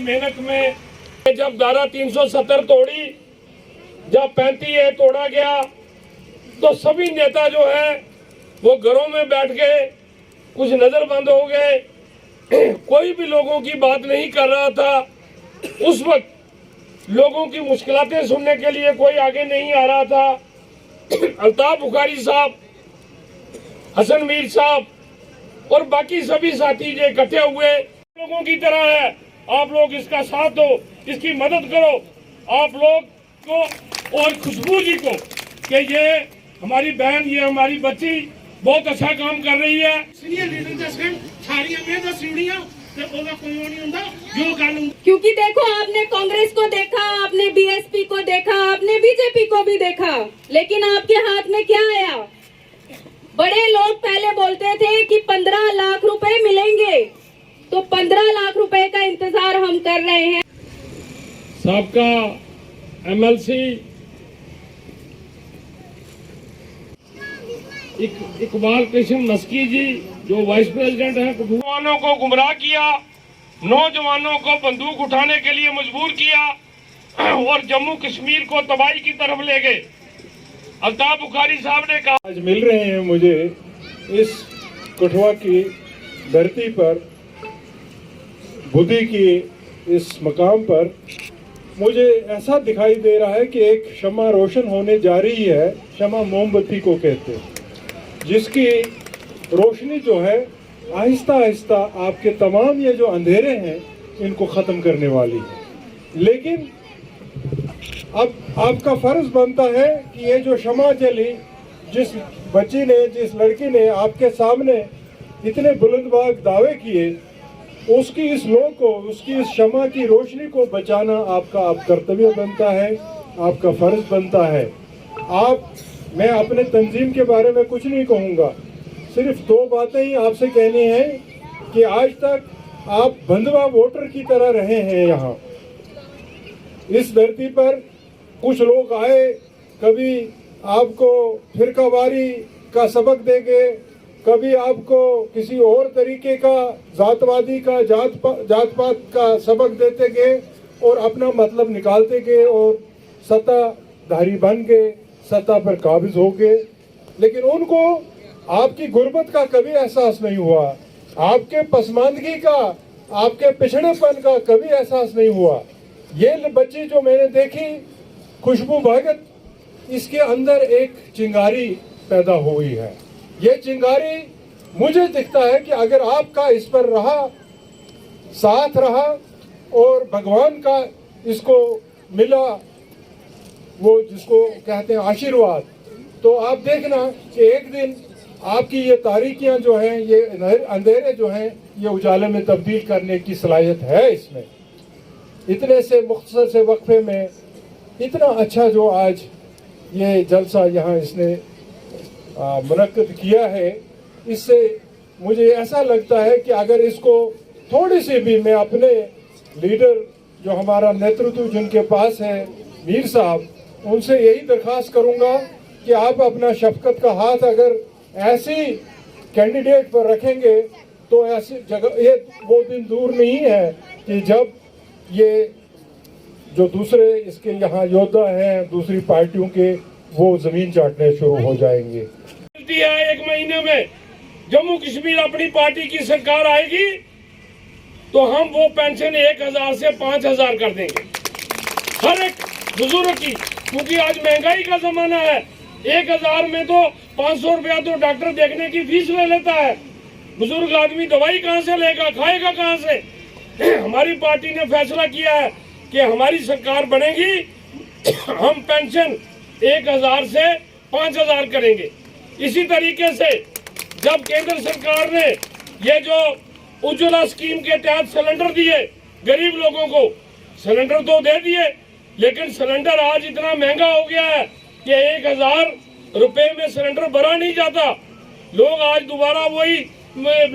मेहनत में जब धारा 370 तोड़ी, जब 35A तोड़ा गया, तो सभी नेता जो है वो घरों में बैठ गए, कुछ नजरबंद हो गए, कोई भी लोगों की बात नहीं कर रहा था। उस वक्त लोगों की मुश्किलातें सुनने के लिए कोई आगे नहीं आ रहा था। अल्ताफ बुखारी साहब, हसन मीर साहब और बाकी सभी साथी जो इकट्ठे हुए, लोगों की तरह है, आप लोग इसका साथ दो, इसकी मदद करो आप लोग को और खुशबू जी को कि ये हमारी बहन, ये हमारी बच्ची बहुत अच्छा काम कर रही है। सीनियर लीडर दस सारियां में दस सीढ़ियां क्योंकि देखो, आपने कांग्रेस को देखा, आपने बीएसपी को देखा, आपने बीजेपी को भी देखा, लेकिन आपके हाथ में क्या आया? बड़े लोग पहले बोलते थे कि 15 लाख रुपए मिलेंगे, तो 15 लाख रुपए का इंतजार हम कर रहे हैं। सबका एमएलसी इकबाल कृष्ण मस्की जी जो वाइस प्रेसिडेंट हैं, नौजवानों को गुमराह किया, नौजवानों को बंदूक उठाने के लिए मजबूर किया और जम्मू कश्मीर को तबाही की तरफ ले गए। अल्ताफ बुखारी साहब ने कहा, आज मिल रहे हैं मुझे इस कठुआ की धरती पर, बुद्धि की इस मकाम पर, मुझे ऐसा दिखाई दे रहा है कि एक शम्मा रोशन होने जा रही है। शम्मा मोमबत्ती को कहते हैं, जिसकी रोशनी जो है आहिस्ता आहिस्ता आपके तमाम ये जो अंधेरे हैं इनको ख़त्म करने वाली है। लेकिन अब आपका फ़र्ज़ बनता है कि ये जो शम्मा जली, जिस बच्ची ने, जिस लड़की ने आपके सामने इतने बुलंदबाग दावे किए, उसकी इस लो को, उसकी इस शम्मा की रोशनी को बचाना आपका कर्तव्य बनता है, आपका फ़र्ज़ बनता है। मैं अपने तंजीम के बारे में कुछ नहीं कहूँगा, सिर्फ 2 बातें ही आपसे कहनी है कि आज तक आप बंधवा वोटर की तरह रहे हैं। यहाँ इस धरती पर कुछ लोग आए, कभी आपको फिरकावारी का सबक देंगे, कभी आपको किसी और तरीके का जातवादी का जात पात का सबक देते गए और अपना मतलब निकालते गए और सत्ताधारी बन गए, सत्ता पर काबिज हो गए। लेकिन उनको आपकी गुर्बत का कभी एहसास नहीं हुआ, आपके पसमानदगी का, आपके पिछड़ेपन का कभी एहसास नहीं हुआ। ये बच्ची जो मैंने देखी, खुशबू भगत, इसके अंदर एक चिंगारी पैदा हुई है। ये चिंगारी मुझे दिखता है कि अगर आपका इस पर रहा, साथ रहा और भगवान का इसको मिला, वो जिसको कहते हैं आशीर्वाद, तो आप देखना कि एक दिन आपकी ये तारीकियां जो हैं, ये अंधेरे जो हैं, ये उजाले में तब्दील करने की सलाहियत है इसमें। इतने से मुख्तसर से वक्फे में इतना अच्छा जो आज ये जलसा यहाँ इसने मुनक्किद किया है, इससे मुझे ऐसा लगता है कि अगर इसको थोड़ी सी भी, मैं अपने लीडर जो हमारा नेतृत्व जिनके पास है, मीर साहब, उनसे यही दरख्वास्त करूंगा कि आप अपना शफकत का हाथ अगर ऐसी कैंडिडेट पर रखेंगे तो ऐसी जगह, ये वो दिन दूर नहीं है कि जब ये जो दूसरे इसके यहाँ योद्धा हैं दूसरी पार्टियों के, वो जमीन चाटने शुरू हो जाएंगे। एक महीने में जम्मू कश्मीर अपनी पार्टी की सरकार आएगी तो हम वो पेंशन 1000 से 5000 कर देंगे हर एक बुजुर्ग की, क्योंकि आज महंगाई का जमाना है। 1000 में तो 500 रुपया तो डॉक्टर देखने की फीस ले लेता है। बुजुर्ग आदमी दवाई कहाँ से लेगा, खाएगा कहाँ से? हमारी पार्टी ने फैसला किया है कि हमारी सरकार बनेगी, हम पेंशन 1000 से 5000 करेंगे। इसी तरीके से जब केंद्र सरकार ने ये जो उज्ज्वला स्कीम के तहत सिलेंडर दिए, गरीब लोगों को सिलेंडर तो दे दिए, लेकिन सिलेंडर आज इतना महंगा हो गया है कि 1000 रुपए में सिलेंडर भरा नहीं जाता। लोग आज दोबारा वही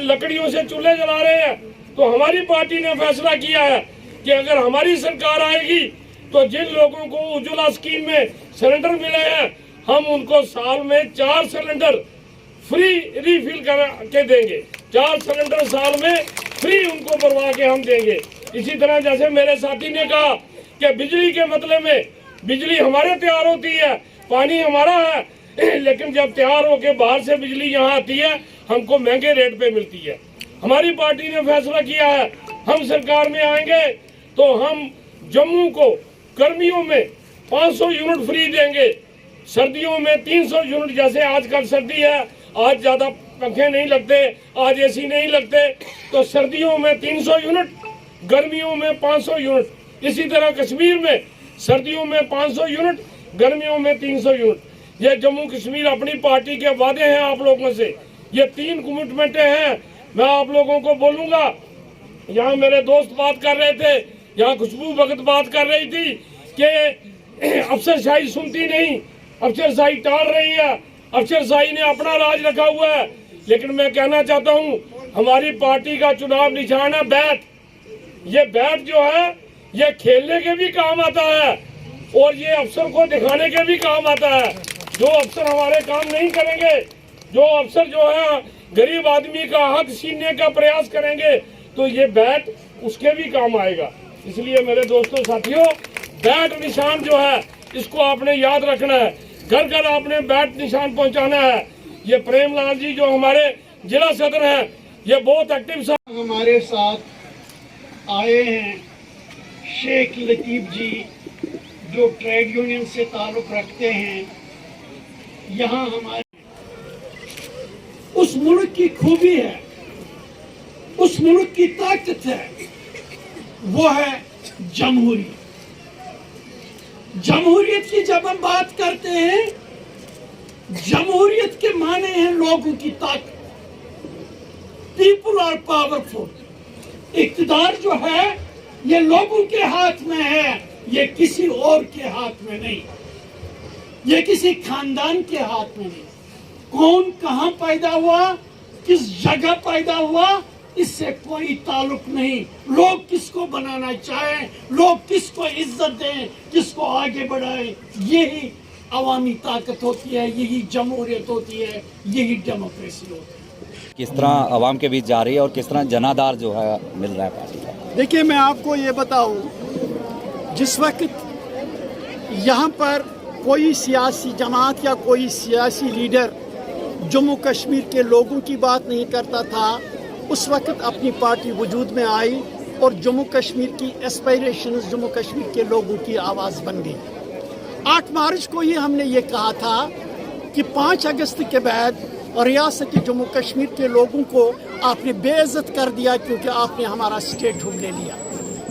लकड़ियों से चूल्हे जला रहे हैं। तो हमारी पार्टी ने फैसला किया है कि अगर हमारी सरकार आएगी तो जिन लोगों को उज्ज्वला स्कीम में सिलेंडर मिले हैं, हम उनको साल में 4 सिलेंडर फ्री रिफिल करा के देंगे। 4 सिलेंडर साल में फ्री उनको भरवा के हम देंगे। इसी तरह जैसे मेरे साथी ने कहा कि बिजली के मतलब में बिजली हमारे तैयार होती है, पानी हमारा है, लेकिन जब तैयार होके बाहर से बिजली यहाँ आती है हमको महंगे रेट पे मिलती है। हमारी पार्टी ने फैसला किया है हम सरकार में आएंगे तो हम जम्मू को गर्मियों में 500 यूनिट फ्री देंगे, सर्दियों में 300 यूनिट। जैसे आजकल सर्दी है, आज ज्यादा पंखे नहीं लगते, आज एसी नहीं लगते, तो सर्दियों में 300 यूनिट, गर्मियों में 500 यूनिट। इसी तरह कश्मीर में सर्दियों में 500 यूनिट, गर्मियों में 300 यूनिट। ये जम्मू कश्मीर अपनी पार्टी के वादे हैं आप लोगों से, ये 3 कमिटमेंटें हैं। मैं आप लोगों को बोलूंगा, यहाँ मेरे दोस्त बात कर रहे थे, यहाँ खुशबू भगत बात कर रही थी कि अफसरशाही सुनती नहीं, अफसरशाही टाल रही है, अफसरशाही ने अपना राज रखा हुआ है। लेकिन मैं कहना चाहता हूँ हमारी पार्टी का चुनाव निशान है बैट। ये बैट जो है ये खेलने के भी काम आता है और ये अफसर को दिखाने के भी काम आता है। जो अफसर हमारे काम नहीं करेंगे, जो अफसर जो है गरीब आदमी का हक छीनने का प्रयास करेंगे, तो ये बैट उसके भी काम आएगा। इसलिए मेरे दोस्तों साथियों, बैट निशान जो है इसको आपने याद रखना है, घर घर आपने बैट निशान पहुंचाना है। ये प्रेमलाल जी जो हमारे जिला सदर हैं, ये बहुत एक्टिव हमारे साथ आए हैं शेख लतीफ जी, जो ट्रेड यूनियन से ताल्लुक रखते हैं। यहाँ हमारे उस मुल्क की खूबी है, उस मुल्क की ताकत है, वो है जमहूरियत। जमहूरियत की जब हम बात करते हैं, जमहूरियत के माने हैं लोगों की ताकत। People are powerful. इक़्तिदार जो है ये लोगों के हाथ में है, ये किसी और के हाथ में नहीं, ये किसी खानदान के हाथ में नहीं। कौन कहाँ पैदा हुआ, किस जगह पैदा हुआ, इससे कोई ताल्लुक नहीं। लोग किसको बनाना चाहें, लोग किसको इज्जत दें, किसको आगे बढ़ाएं, यही अवामी ताकत होती है, यही जमहूरियत होती है, यही डेमोक्रेसी होती है। किस तरह आवाम के बीच जा रही है और किस तरह जनाधार जो है मिल रहा है पार्टी का? देखिए, मैं आपको ये बताऊं, जिस वक्त यहाँ पर कोई सियासी जमात या कोई सियासी लीडर जम्मू कश्मीर के लोगों की बात नहीं करता था, उस वक्त अपनी पार्टी वजूद में आई और जम्मू कश्मीर की एस्पायरेशंस, जम्मू कश्मीर के लोगों की आवाज़ बन गई। 8 मार्च को ही हमने ये कहा था कि 5 अगस्त के बाद रियासत जम्मू कश्मीर के लोगों को आपने बेइज्जत कर दिया क्योंकि आपने हमारा स्टेटहुड ले लिया।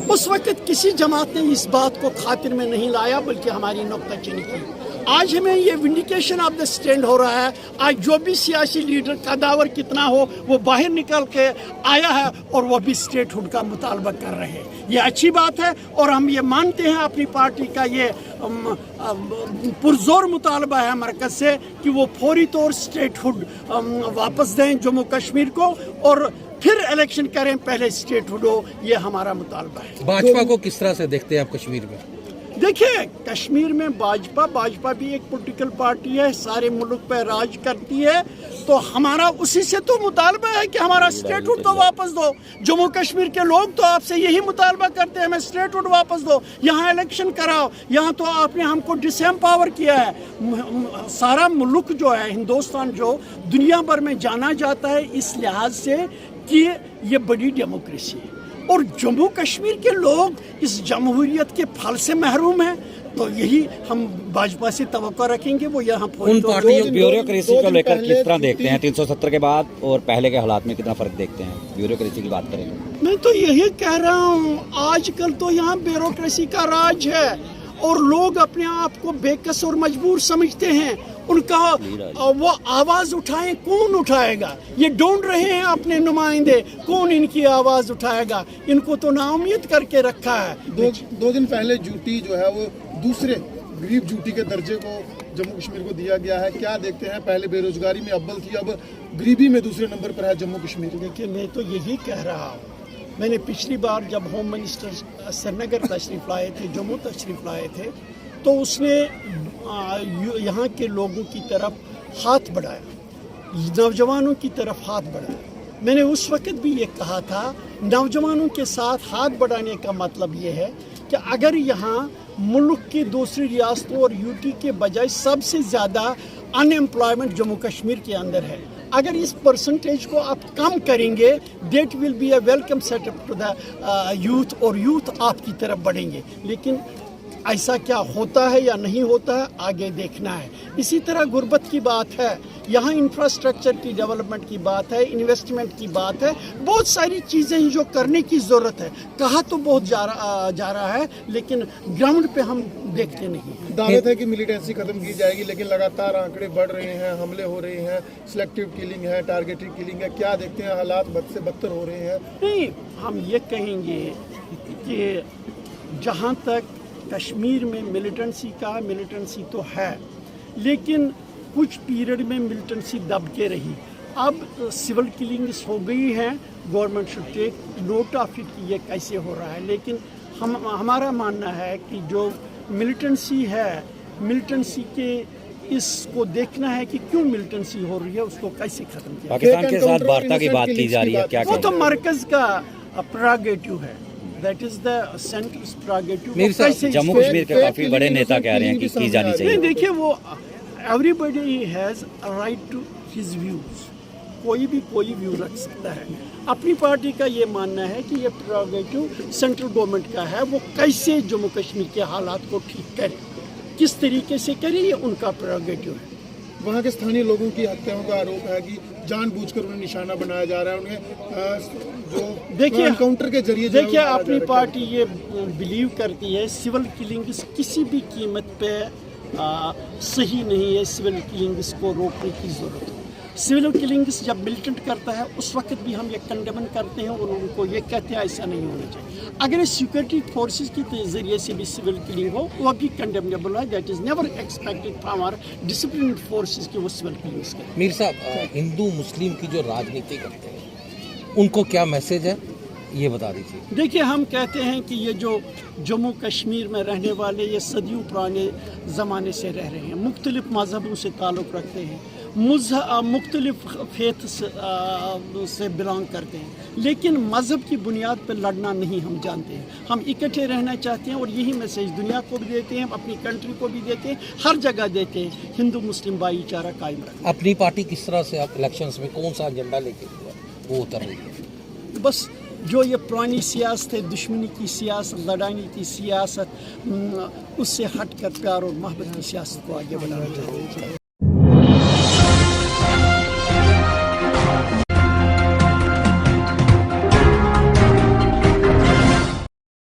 उस वक्त किसी जमात ने इस बात को खातिर में नहीं लाया, बल्कि हमारी नुक्ताचीनी की। आज हमें ये विंडिकेशन ऑफ द स्टैंड हो रहा है। आज जो भी सियासी लीडर का दावर कितना हो, वो बाहर निकल के आया है और वो भी स्टेटहुड का मुतालबा कर रहे हैं। ये अच्छी बात है और हम ये मानते हैं, अपनी पार्टी का ये पुरजोर मुतालबा है मरकज से कि वो फौरी तौर स्टेटहुड वापस दें जम्मू कश्मीर को और फिर इलेक्शन करें, पहले स्टेटहुड हो। ये हमारा मुतालबा है। भाजपा को किस तरह से देखते हैं आप कश्मीर में? देखिए, कश्मीर में भाजपा भी एक पॉलिटिकल पार्टी है, सारे मुल्क पर राज करती है, तो हमारा उसी से तो मुतालबा है कि हमारा स्टेटहुड तो वापस दो। जम्मू कश्मीर के लोग तो आपसे यही मुतालबा करते हैं, हमें स्टेटहुड वापस दो, यहाँ इलेक्शन कराओ। यहाँ तो आपने हमको डिसएम्पावर किया है। सारा मुल्क जो है, हिंदुस्तान जो दुनिया भर में जाना जाता है इस लिहाज से कि ये बड़ी डेमोक्रेसी है, और जम्मू कश्मीर के लोग इस जमहूरियत के फल से महरूम हैं। तो यही हम भाजपा से तवक्को रखेंगे, वो यहाँ ब्यूरोक्रेसी को लेकर किस तरह देखते हैं 370 के बाद और पहले के हालात में कितना फर्क देखते हैं? ब्यूरोक्रेसी की बात करें, मैं तो यही कह रहा हूँ, आजकल तो यहाँ ब्यूरोक्रेसी का राज है और लोग अपने आप को बेकस और मजबूर समझते हैं। उनका वो आवाज उठाएं, कौन उठाएगा? ये ढूंढ रहे हैं अपने नुमाइंदे, कौन इनकी आवाज उठाएगा? इनको तो नाउम्मीद करके रखा है। दो दिन पहले ड्यूटी जो है वो दूसरे गरीब ड्यूटी के दर्जे को जम्मू कश्मीर को दिया गया है। क्या देखते हैं? पहले बेरोजगारी में अव्वल थी, अब गरीबी में दूसरे नंबर पर है जम्मू कश्मीर। देखिए, मैं तो यही कह रहा हूँ, मैंने पिछली बार जब होम मिनिस्टर श्रीनगर तशरीफ लाए थे, जम्मू तशरीफ लाए थे, तो उसने यहाँ के लोगों की तरफ हाथ बढ़ाया, नौजवानों की तरफ हाथ बढ़ाया मैंने उस वक्त भी ये कहा था, नौजवानों के साथ हाथ बढ़ाने का मतलब ये है कि अगर यहाँ मुल्क की दूसरी रियासतों और यूटी के बजाय सबसे ज़्यादा अनएम्प्लॉयमेंट जम्मू कश्मीर के अंदर है, अगर इस परसेंटेज को आप कम करेंगे, that will be a welcome setup to the youth, और यूथ आपकी तरफ बढ़ेंगे। लेकिन ऐसा क्या होता है या नहीं होता है, आगे देखना है। इसी तरह गुर्बत की बात है, यहाँ इंफ्रास्ट्रक्चर की डेवलपमेंट की बात है, इन्वेस्टमेंट की बात है, बहुत सारी चीज़ें हैं जो करने की ज़रूरत है। कहा तो बहुत जा रहा है, लेकिन ग्राउंड पे हम देखते नहीं। दावे थे कि मिलिटेंसी खत्म की जाएगी, लेकिन लगातार आंकड़े बढ़ रहे हैं, हमले हो रहे हैं, सिलेक्टिव किलिंग है, टारगेटेड किलिंग है। क्या देखते हैं, हालात बद से बदतर हो रहे हैं? नहीं, हम ये कहेंगे कि जहाँ तक कश्मीर में मिलिटेंसी तो है, लेकिन कुछ पीरियड में मिलिटेंसी दब के रही। अब सिविल किलिंग्स हो गई हैं, government should take note of it कि ये कैसे हो रहा है। लेकिन हमारा मानना है कि जो मिलिटेंसी है, मिलिटेंसी के इसको देखना है कि क्यों मिलिटेंसी हो रही है, उसको कैसे खत्म किया। पाकिस्तान के साथ वार्ता की बात की जा रही है, क्या वो तो कहेंगे? मरकज का प्रेरोगेटिव है, that is the central prerogative. Jammu Kashmir के काफी बड़े नेता कह रहे हैं कि की जानी नहीं, चाहिए। देखिए, वो everybody has a right to his views, कोई भी कोई व्यू रख सकता है। अपनी पार्टी का ये मानना है कि ये प्रेरोगेटिव सेंट्रल गवर्नमेंट का है, वो कैसे जम्मू कश्मीर के हालात को ठीक करे, किस तरीके से करे, ये उनका प्रेरोगेटिव है। वहाँ के स्थानीय लोगों की हत्याओं का आरोप है कि जानबूझकर उन्हें निशाना बनाया जा रहा है, उन्हें जो देखिए एनकाउंटर के जरिए जो है वो मारा जा अपनी रहा है। पार्टी ये बिलीव करती है सिविल किलिंग्स किसी भी कीमत पे सही नहीं है। सिविल किलिंग्स को रोकने की ज़रूरत है। सिविल किलिंग्स जब मिलिटेंट करता है उस वक्त भी हम ये कंडेमन करते हैं और उनको ये कहते हैं ऐसा नहीं होना चाहिए। अगर सिक्योरिटी फोर्सेस के ज़रिए से भी सिविल किलिंग हो, वो भी कंडेमनेबल है। That is never expected from our discipline forces कि वो सिविल किलिंग्स करें। मीर साहब, हिंदू मुस्लिम की जो राजनीति करते हैं, उनको क्या मैसेज है, ये बता दीजिए। देखिए, हम कहते हैं कि ये जो जम्मू कश्मीर में रहने वाले, ये सदियों पुराने ज़माने से रह रहे हैं, मुख्तलिफ मज़हबों से ताल्लुक़ रखते हैं, मुख्तलिफ फेथ से बिलोंग करते हैं, लेकिन मज़हब की बुनियाद पर लड़ना नहीं हम जानते हैं। हम इकट्ठे रहना चाहते हैं और यही मैसेज दुनिया को भी देते हैं, अपनी कंट्री को भी देते हैं, हर जगह देते हैं। हिंदू मुस्लिम भाईचारा कायम रखें। अपनी पार्टी किस तरह से आप इलेक्शंस में कौन सा एजेंडा लेके वो उतर रही है? बस जो ये पुरानी सियासत है, दुश्मनी की सियासत, लड़ाई की सियासत, उससे हट कर प्यार और मोहब्बत की सियासत को आगे बढ़ाना चाहिए।